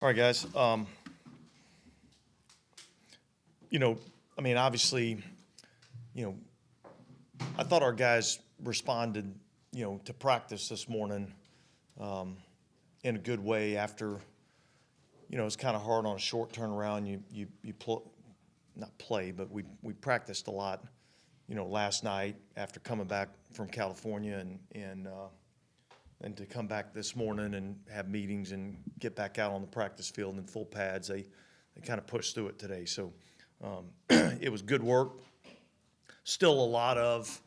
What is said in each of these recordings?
All right, guys. Obviously, you know, I thought our guys responded, to practice this morning in a good way after, it's kind of hard on a short turnaround. Not play, but we practiced a lot, last night after coming back from California and to come back this morning and have meetings and get back out on the practice field in full pads. They kind of pushed through it today. So it was good work. Still a lot of,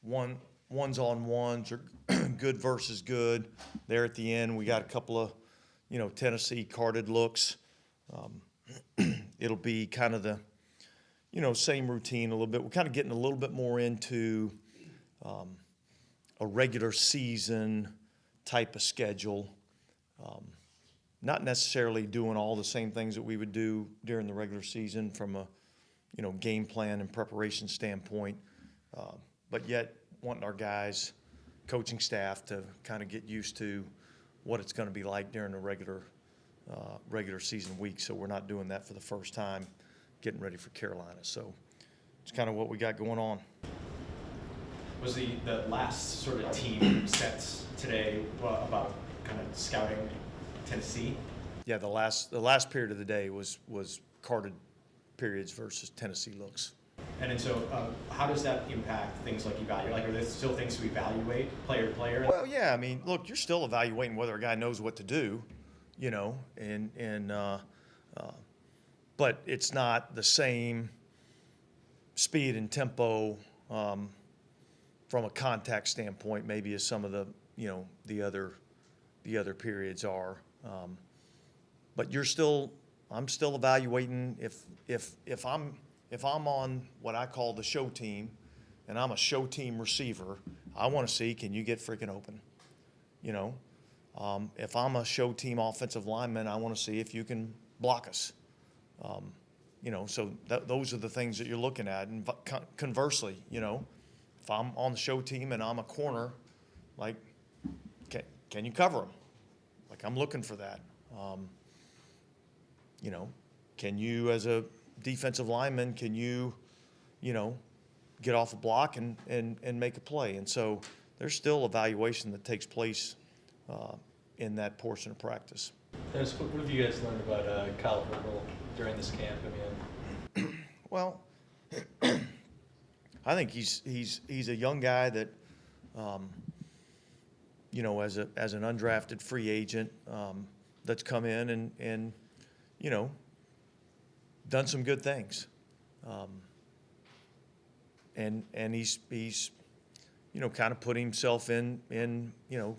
ones on ones or good versus good. There at the end, we got a couple of, Tennessee carded looks. It'll be kind of the, same routine a little bit. We're kind of getting a little bit more into a regular season type of schedule. Not necessarily doing all the same things that we would do during the regular season from a, game plan and preparation standpoint, but yet wanting our guys, coaching staff to kind of get used to what it's going to be like during the regular season week. So we're not doing that for the first time, getting ready for Carolina. So it's kind of what we got going on. Was the last sort of team sets today about kind of scouting Tennessee? Yeah, the last period of the day was carded periods versus Tennessee looks. And so how does that impact things like evaluate? Like, are there still things to evaluate player to player? Well, yeah, I mean, look, you're still evaluating whether a guy knows what to do, but it's not the same speed and tempo from a contact standpoint, maybe as some of the, the other periods are. But I'm still evaluating if I'm on what I call the show team, and I'm a show team receiver, I want to see, can you get freaking open? If I'm a show team offensive lineman, I want to see if you can block us. So those are the things that you're looking at. And conversely, if I'm on the show team and I'm a corner, like, can you cover them? Like, I'm looking for that. Can you, as a defensive lineman, can you get off a block and make a play? And so there's still evaluation that takes place in that portion of practice. Dennis, what have you guys learned about Kyle Football during this camp? Well, I think he's a young guy that, as an undrafted free agent that's come in and done some good things, and he's kind of put himself in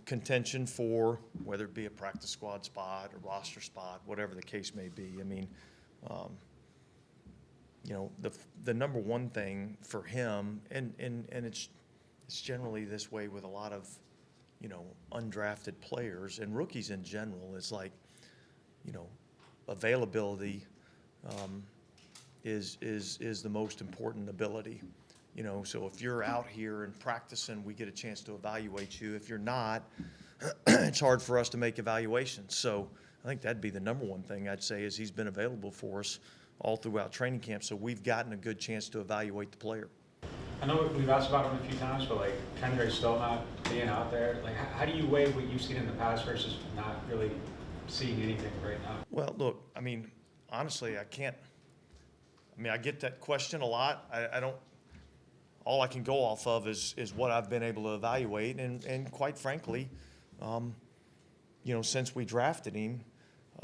contention for whether it be a practice squad spot or roster spot, whatever the case may be. I mean, the number one thing for him, and it's generally this way with a lot of undrafted players and rookies in general, is like availability is the most important ability. So if you're out here and practicing, we get a chance to evaluate you. If you're not, it's hard for us to make evaluations. So I think that'd be the number one thing I'd say, is he's been available for us all throughout training camp. So we've gotten a good chance to evaluate the player. I know we've asked about him a few times, but Kendre still not being out there. How do you weigh what you've seen in the past versus not really seeing anything right now? Well, look, I mean, honestly, I get that question a lot. I don't. All I can go off of is what I've been able to evaluate, and quite frankly, since we drafted him,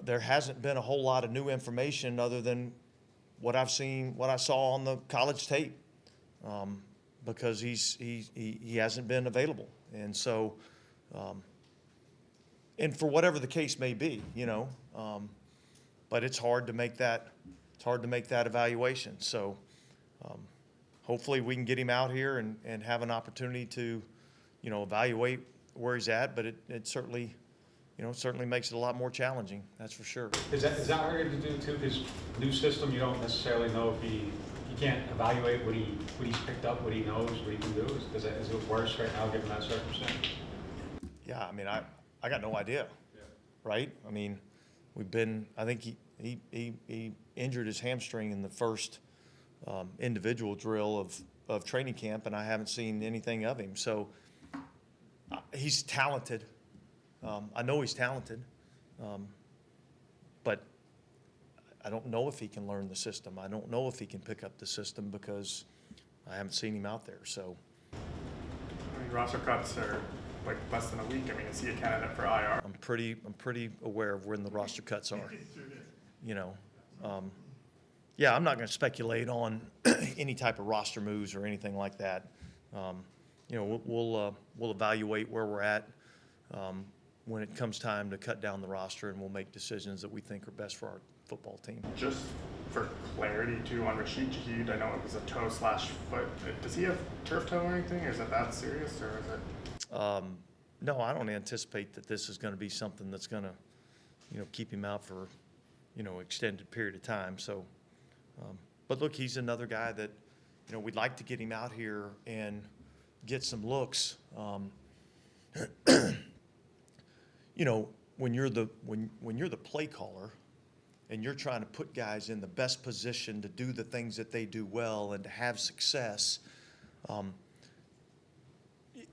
there hasn't been a whole lot of new information other than what I've seen, what I saw on the college tape, because he hasn't been available, and so, and for whatever the case may be, but it's hard to make that evaluation. So. Hopefully we can get him out here and have an opportunity to, evaluate where he's at. But it certainly, certainly makes it a lot more challenging. That's for sure. Is that harder to do too? Because new system, you don't necessarily know if you can't evaluate what he's picked up, what he knows, what he can do. Is it worse right now given that circumstance? Yeah, I mean, I got no idea. Yeah. Right? I mean, I think he injured his hamstring in the first individual drill of training camp, and I haven't seen anything of him. So he's talented. I know he's talented, but I don't know if he can learn the system. I don't know if he can pick up the system because I haven't seen him out there. So, I mean, roster cuts are like less than a week. I mean, is he a candidate for IR? I'm pretty aware of when the roster cuts are. You know, yeah, I'm not going to speculate on any type of roster moves or anything like that. You know, we'll evaluate where we're at when it comes time to cut down the roster, and we'll make decisions that we think are best for our football team. Just for clarity too, on Rashid Shaheed, I know it was a toe/foot. Does he have turf toe or anything? Or is it that serious, or is it? No, I don't anticipate that this is going to be something that's going to, you know, keep him out for, you know, extended period of time. So, but look, he's another guy that, you know, we'd like to get him out here and get some looks. You know, when you're the play caller and you're trying to put guys in the best position to do the things that they do well and to have success,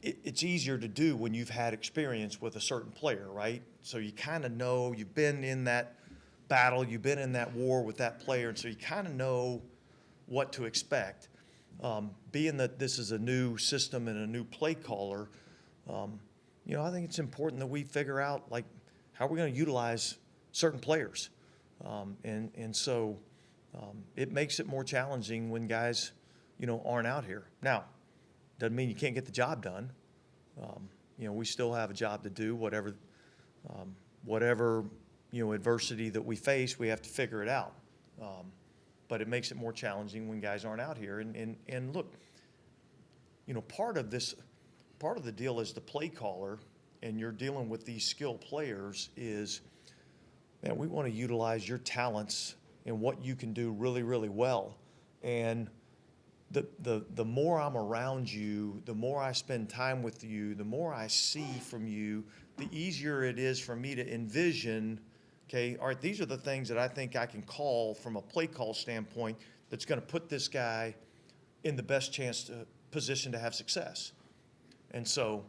it's easier to do when you've had experience with a certain player, right? So you kind of know, you've been in that battle, you've been in that war with that player, and so you kind of know what to expect. Being that this is a new system and a new play caller, you know, I think it's important that we figure out, like, how we're going to utilize certain players. And so it makes it more challenging when guys, you know, aren't out here. Now, doesn't mean you can't get the job done. You know, we still have a job to do. Whatever, you know, adversity that we face, we have to figure it out. But it makes it more challenging when guys aren't out here. And look, you know, part of the deal as the play caller, and you're dealing with these skilled players, is, man, we want to utilize your talents and what you can do really, really well. And the more I'm around you, the more I spend time with you, the more I see from you, the easier it is for me to envision, okay, all right, these are the things that I think I can call from a play call standpoint that's going to put this guy in the best position to have success. And so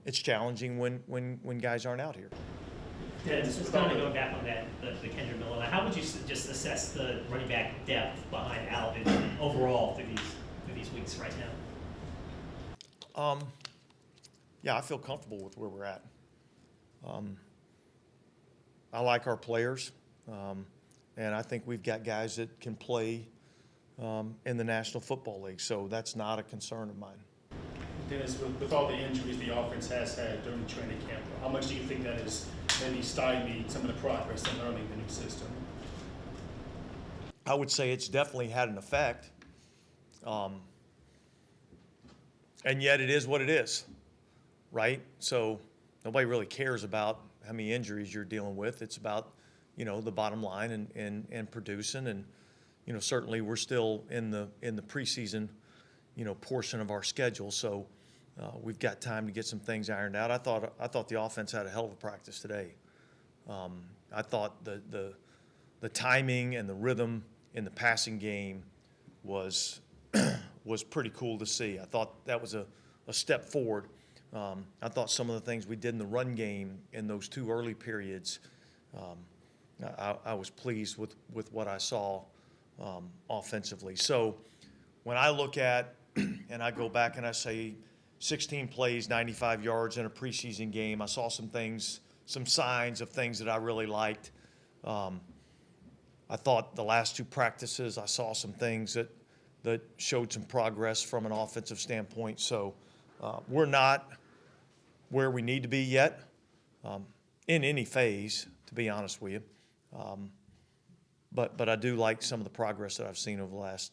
it's challenging when guys aren't out here. Yeah, just kind of going back on that, the Kendre Miller, how would you just assess the running back depth behind Alvin overall through these weeks right now? Yeah, I feel comfortable with where we're at. I like our players, and I think we've got guys that can play in the National Football League, so that's not a concern of mine. Dennis, with all the injuries the offense has had during training camp, how much do you think that has maybe stymied some of the progress in learning the new system? I would say it's definitely had an effect, and yet it is what it is, right? So nobody really cares about how many injuries you're dealing with. It's about, you know, the bottom line and producing, and, you know, certainly we're still in the preseason, you know, portion of our schedule. So we've got time to get some things ironed out. I thought the offense had a hell of a practice today. I thought the timing and the rhythm in the passing game was pretty cool to see. I thought that was a step forward. I thought some of the things we did in the run game in those two early periods, I was pleased with what I saw offensively. So when I look at and I go back and I say 16 plays, 95 yards in a preseason game, I saw some things, some signs of things that I really liked. I thought the last two practices I saw some things that showed some progress from an offensive standpoint. So we're not where we need to be yet in any phase, to be honest with you. But I do like some of the progress that I've seen over the last,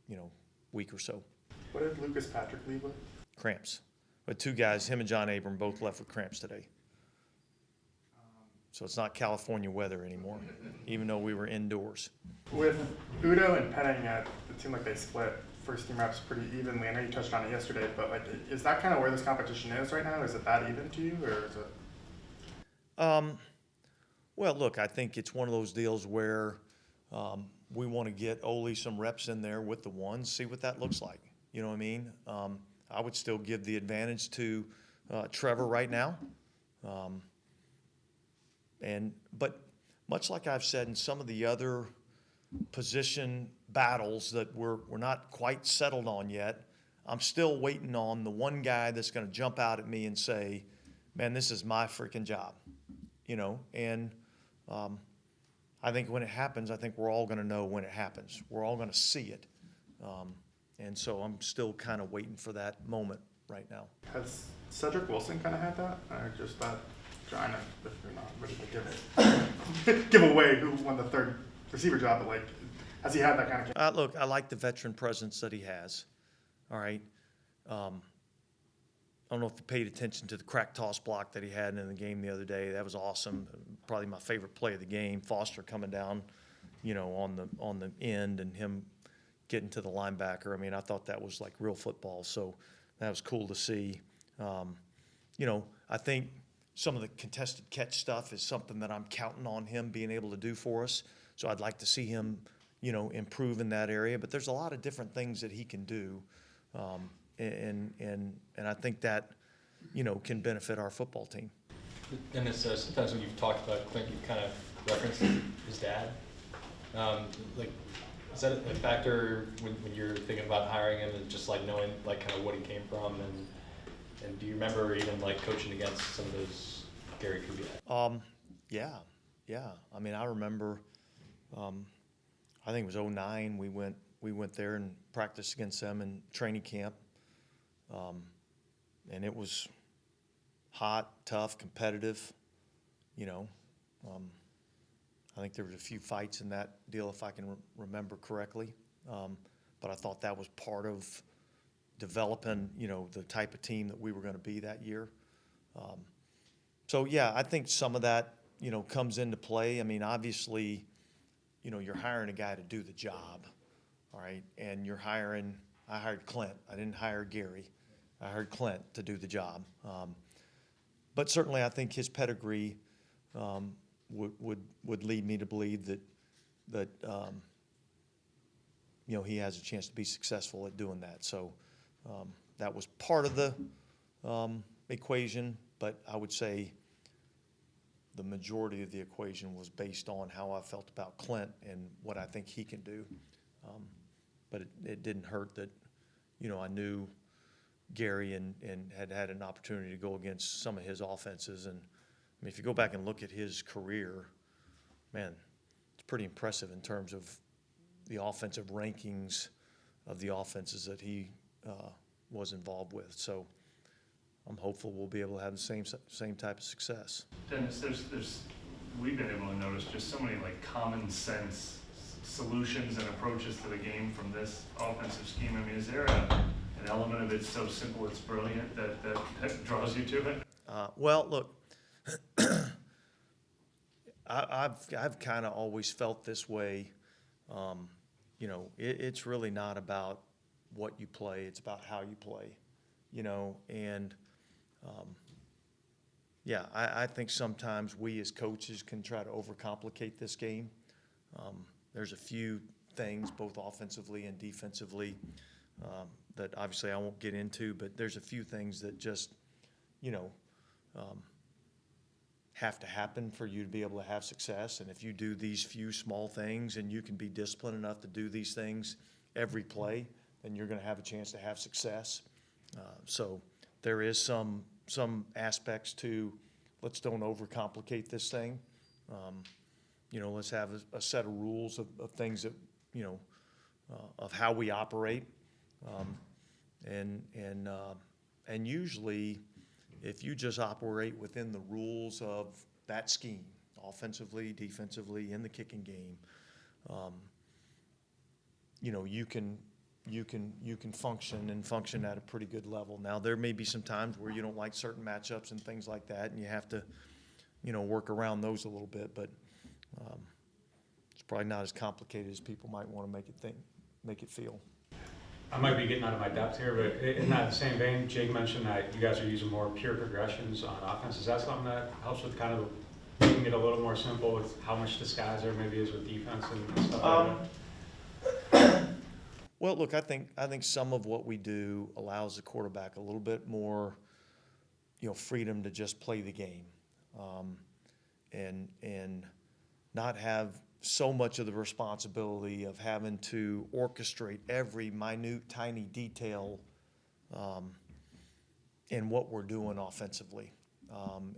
you know, week or so. What did Lucas Patrick leave with? Cramps. But two guys, him and John Abram, both left with cramps today. So it's not California weather anymore, even though we were indoors. With Udo and Penning, it seemed like they split first team reps pretty evenly. I know you touched on it yesterday, but like, is that kind of where this competition is right now? Is it that even to you, or is it? Well, look, I think it's one of those deals where we want to get Ole some reps in there with the ones, see what that looks like. You know what I mean? I would still give the advantage to Trevor right now. But much like I've said in some of the other position battles that we're not quite settled on yet, I'm still waiting on the one guy that's going to jump out at me and say, man, this is my freaking job, you know? And I think when it happens, I think we're all going to know when it happens. We're all going to see it. And so I'm still kind of waiting for that moment right now. Has Cedric Wilson kind of had that? Or just that trying to, if you're not ready to give it, give away who won the third receiver job, but like, has he had that kind of? Look, I like the veteran presence that he has. All right. I don't know if you paid attention to the crack toss block that he had in the game the other day. That was awesome. Probably my favorite play of the game. Foster coming down, you know, on the end and him getting to the linebacker. I mean, I thought that was like real football. So that was cool to see. You know, I think some of the contested catch stuff is something that I'm counting on him being able to do for us. So I'd like to see him, you know, improve in that area. But there's a lot of different things that he can do. And I think that, you know, can benefit our football team. And it's sometimes when you've talked about Clint, you've kind of referenced his dad. Like, is that a factor when you're thinking about hiring him and just like knowing like kind of what he came from and do you remember even like coaching against some of those Gary Kubiak? Yeah. I mean, I remember. I think it was 2009. We went there and practiced against them in training camp. And it was hot, tough, competitive, you know. I think there was a few fights in that deal, if I can remember correctly. But I thought that was part of developing, you know, the type of team that we were going to be that year. So, yeah, I think some of that, you know, comes into play. I mean, obviously, you know, you're hiring a guy to do the job, all right? And I hired Clint. I didn't hire Gary. I hired Clint to do the job. But certainly I think his pedigree would lead me to believe that you know, he has a chance to be successful at doing that. So that was part of the equation, but I would say the majority of the equation was based on how I felt about Clint and what I think he can do. But it didn't hurt that, you know, I knew Gary and had an opportunity to go against some of his offenses. And I mean, if you go back and look at his career, man, it's pretty impressive in terms of the offensive rankings of the offenses that he was involved with. So I'm hopeful we'll be able to have the same type of success. Dennis, we've been able to notice just so many like common sense solutions and approaches to the game from this offensive scheme. I mean, is there an element of it so simple it's brilliant that draws you to it? Well, look, I've kind of always felt this way. You know, it's really not about what you play; it's about how you play. You know, and yeah, I think sometimes we as coaches can try to overcomplicate this game. There's a few things, both offensively and defensively, that obviously I won't get into, but there's a few things that just, you know, have to happen for you to be able to have success. And if you do these few small things and you can be disciplined enough to do these things every play, then you're going to have a chance to have success. So there is some aspects to let's don't overcomplicate this thing. You know, let's have a set of rules of things that, you know, of how we operate. And usually if you just operate within the rules of that scheme, offensively, defensively, in the kicking game, you know, you can function at a pretty good level. Now, there may be some times where you don't like certain matchups and things like that, and you have to, you know, work around those a little bit, but it's probably not as complicated as people might want to make it feel. I might be getting out of my depth here, but in that same vein, Jake mentioned that you guys are using more pure progressions on offense. Is that something that helps with kind of making it a little more simple with how much disguise there maybe is with defense and stuff like that? Well, look, I think some of what we do allows the quarterback a little bit more, freedom to just play the game, and not have so much of the responsibility of having to orchestrate every minute, tiny detail in what we're doing offensively,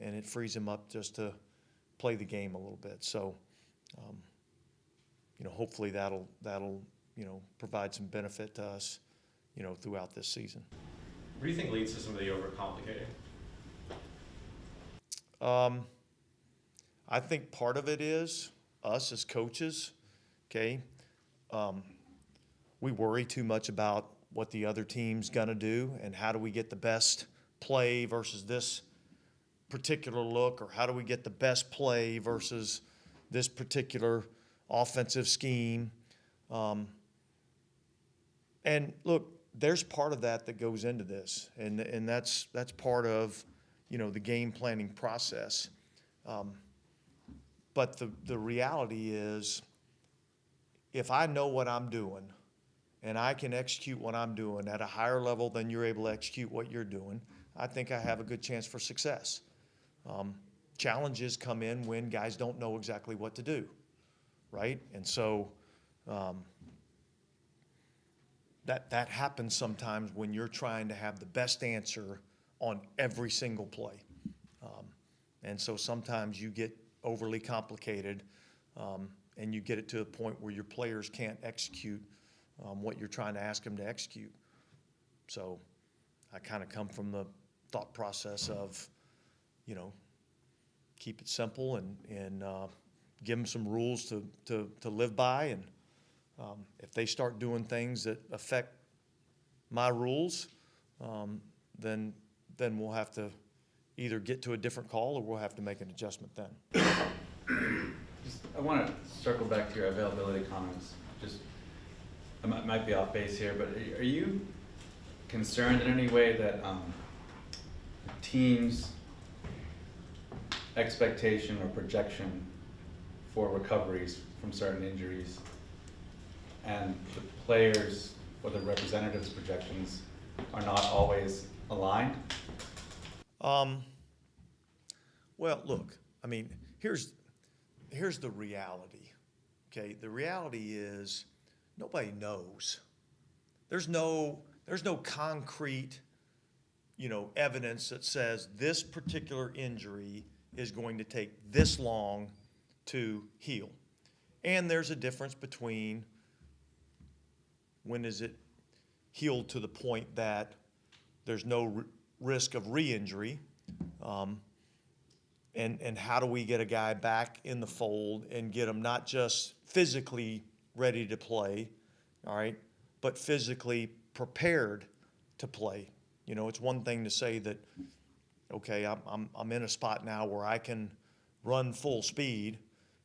and it frees him up just to play the game a little bit. So, hopefully that'll provide some benefit to us, throughout this season. What do you think leads to some of the overcomplicating? I think part of it is us as coaches, okay? We worry too much about what the other team's gonna do and how do we get the best play versus this particular look, or how do we get the best play versus this particular offensive scheme. And look, there's part of that goes into this, and that's part of, the game planning process. But the reality is, if I know what I'm doing and I can execute what I'm doing at a higher level than you're able to execute what you're doing, I think I have a good chance for success. Challenges come in when guys don't know exactly what to do, right? And so that happens sometimes when you're trying to have the best answer on every single play. And so sometimes you get overly complicated, and you get it to a point where your players can't execute what you're trying to ask them to execute. So I kind of come from the thought process of, keep it simple and give them some rules to live by. And if they start doing things that affect my rules, then we'll have to either get to a different call or we'll have to make an adjustment then. I want to circle back to your availability comments. I might be off base here, but are you concerned in any way that teams' expectation or projection for recoveries from certain injuries and the players' or the representatives' projections are not always aligned? Well, look, I mean, here's the reality, okay? The reality is nobody knows. There's no concrete, evidence that says this particular injury is going to take this long to heal. And there's a difference between when is it healed to the point that there's no risk of re-injury, and how do we get a guy back in the fold and get him not just physically ready to play, all right, but physically prepared to play. It's one thing to say that, okay, I'm in a spot now where I can run full speed,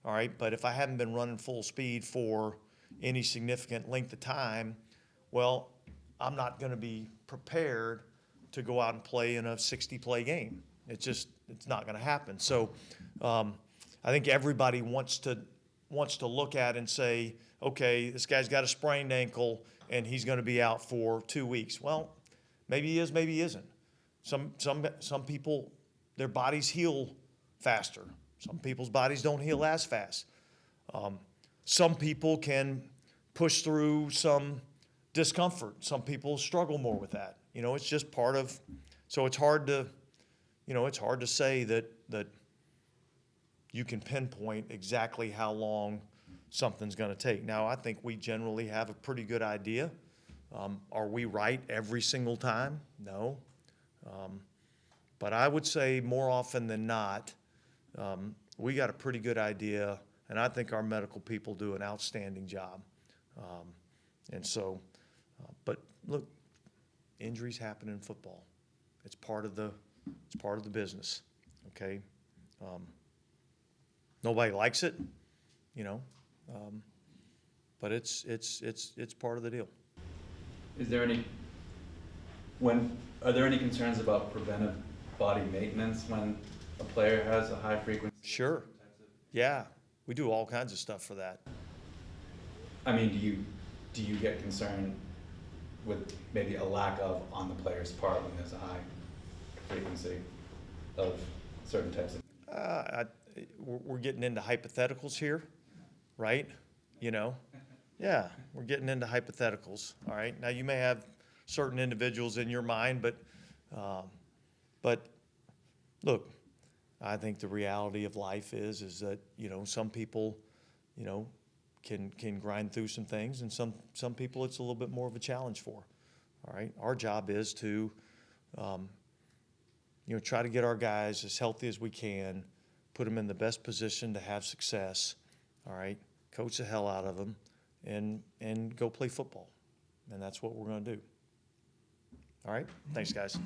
all right, but if I haven't been running full speed for any significant length of time, well, I'm not going to be prepared to go out and play in a 60-play game. It's not going to happen. So I think everybody wants to look at and say, okay, this guy's got a sprained ankle and he's going to be out for 2 weeks. Well, maybe he is, maybe he isn't. Some people, their bodies heal faster. Some people's bodies don't heal as fast. Some people can push through some discomfort. Some people struggle more with that. It's just part of, so it's hard to say that you can pinpoint exactly how long something's going to take. Now, I think we generally have a pretty good idea. Are we right every single time? No. But I would say more often than not, we got a pretty good idea, and I think our medical people do an outstanding job. And so, but look, injuries happen in football. It's part of the business, okay? Nobody likes it, but it's part of the deal. Are there any concerns about preventive body maintenance when a player has a high frequency? Sure. Yeah, we do all kinds of stuff for that. I mean, do you get concerned with maybe a lack of on the player's part when there's a high frequency of certain types of? We're getting into hypotheticals here, right? You know, yeah, we're getting into hypotheticals. All right. Now you may have certain individuals in your mind, but look, I think the reality of life is that, you know, some people, you know, can grind through some things, and some people it's a little bit more of a challenge for. All right. Our job is to, you know, try to get our guys as healthy as we can, put them in the best position to have success. All right. Coach the hell out of them and go play football. And that's what we're going to do. All right. Thanks, guys.